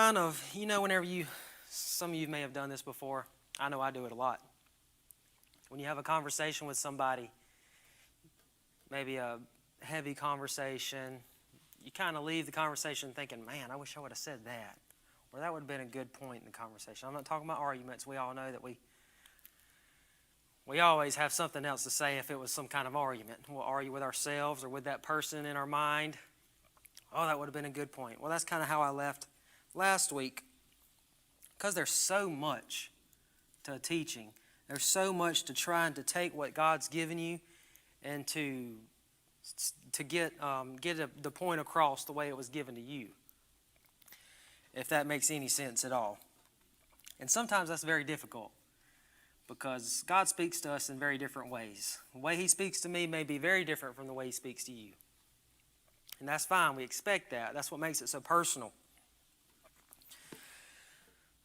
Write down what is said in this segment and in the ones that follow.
kind of, whenever some of you may have done this before. I know I do it a lot. When you have a conversation with somebody, maybe a heavy conversation, you kind of leave the conversation thinking, man, I wish I would have said that. Or that would have been a good point in the conversation. I'm not talking about arguments. We all know that we always have something else to say if it was some kind of argument. We'll argue with ourselves or with that person in our mind. Oh, that would have been a good point. Well, that's kind of how I left last week. Because there's so much to teaching. There's so much to trying to take what God's given you and to get the point across the way it was given to you. If that makes any sense at all. And sometimes that's very difficult. Because God speaks to us in very different ways. The way He speaks to me may be very different from the way He speaks to you. And that's fine. We expect that. That's what makes it so personal.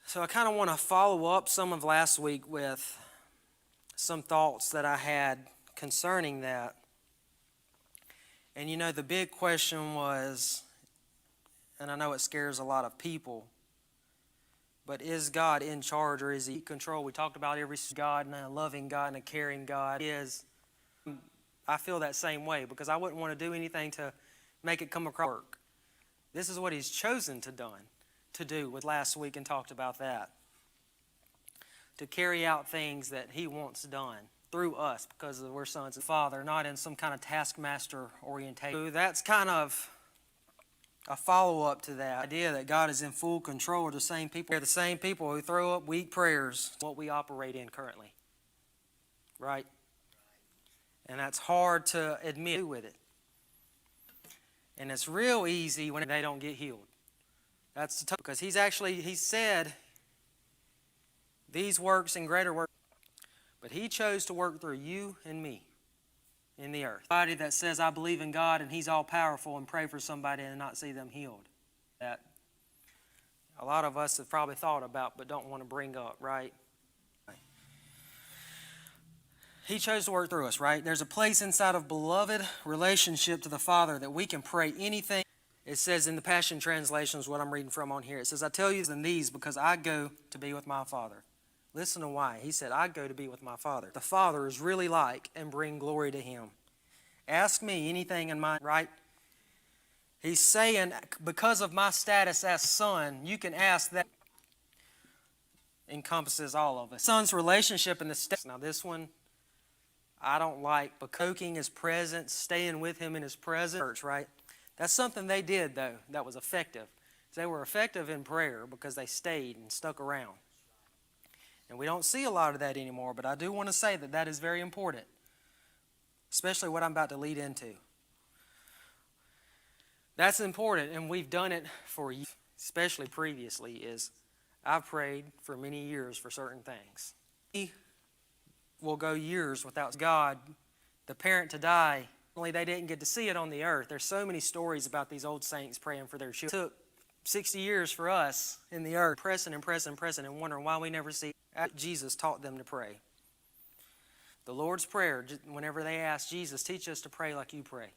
So I kind of want to follow up some of last week with some thoughts that I had concerning that. And the big question was, and I know it scares a lot of people, but is God in charge or is He in control? We talked about every God and a loving God and a caring God. I feel that same way because I wouldn't want to do anything to make it come across work. This is what He's chosen to do with last week and talked about that. To carry out things that He wants done through us because we're sons and Father, not in some kind of taskmaster orientation. So that's kind of a follow-up to that idea that God is in full control of the same people. They're the same people who throw up weak prayers, what we operate in currently. Right? And that's hard to admit with it. And it's real easy when they don't get healed. That's the tough, because He said these works and greater works, but He chose to work through you and me. In the earth. Somebody that says, I believe in God and He's all powerful and pray for somebody and not see them healed. That a lot of us have probably thought about but don't want to bring up, right? He chose to work through us, right? There's a place inside of beloved relationship to the Father that we can pray anything. It says in the Passion Translation is what I'm reading from on here. It says, I tell you these because I go to be with my Father. Listen to why. He said, I go to be with my Father. The Father is really like and bring glory to Him. Ask me anything in my, right? He's saying, because of my status as son, you can ask that. Encompasses all of us. Son's relationship in the steps. Now this one, I don't like, but soaking His presence, staying with Him in His presence, right? That's something they did, though, that was effective. They were effective in prayer because they stayed and stuck around. And we don't see a lot of that anymore, but I do want to say that that is very important, especially what I'm about to lead into. That's important, and we've done it for years, especially previously, is I've prayed for many years for certain things. We will go years without God, the parent to die. Only they didn't get to see it on the earth. There's so many stories about these old saints praying for their children. It took 60 years for us in the earth, pressing and wondering why we never see. Jesus taught them to pray. The Lord's Prayer, whenever they asked Jesus, teach us to pray like you pray.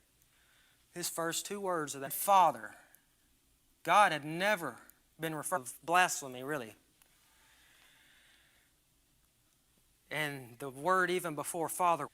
His first two words are that Father. God had never been referred to blasphemy, really. And the word even before Father,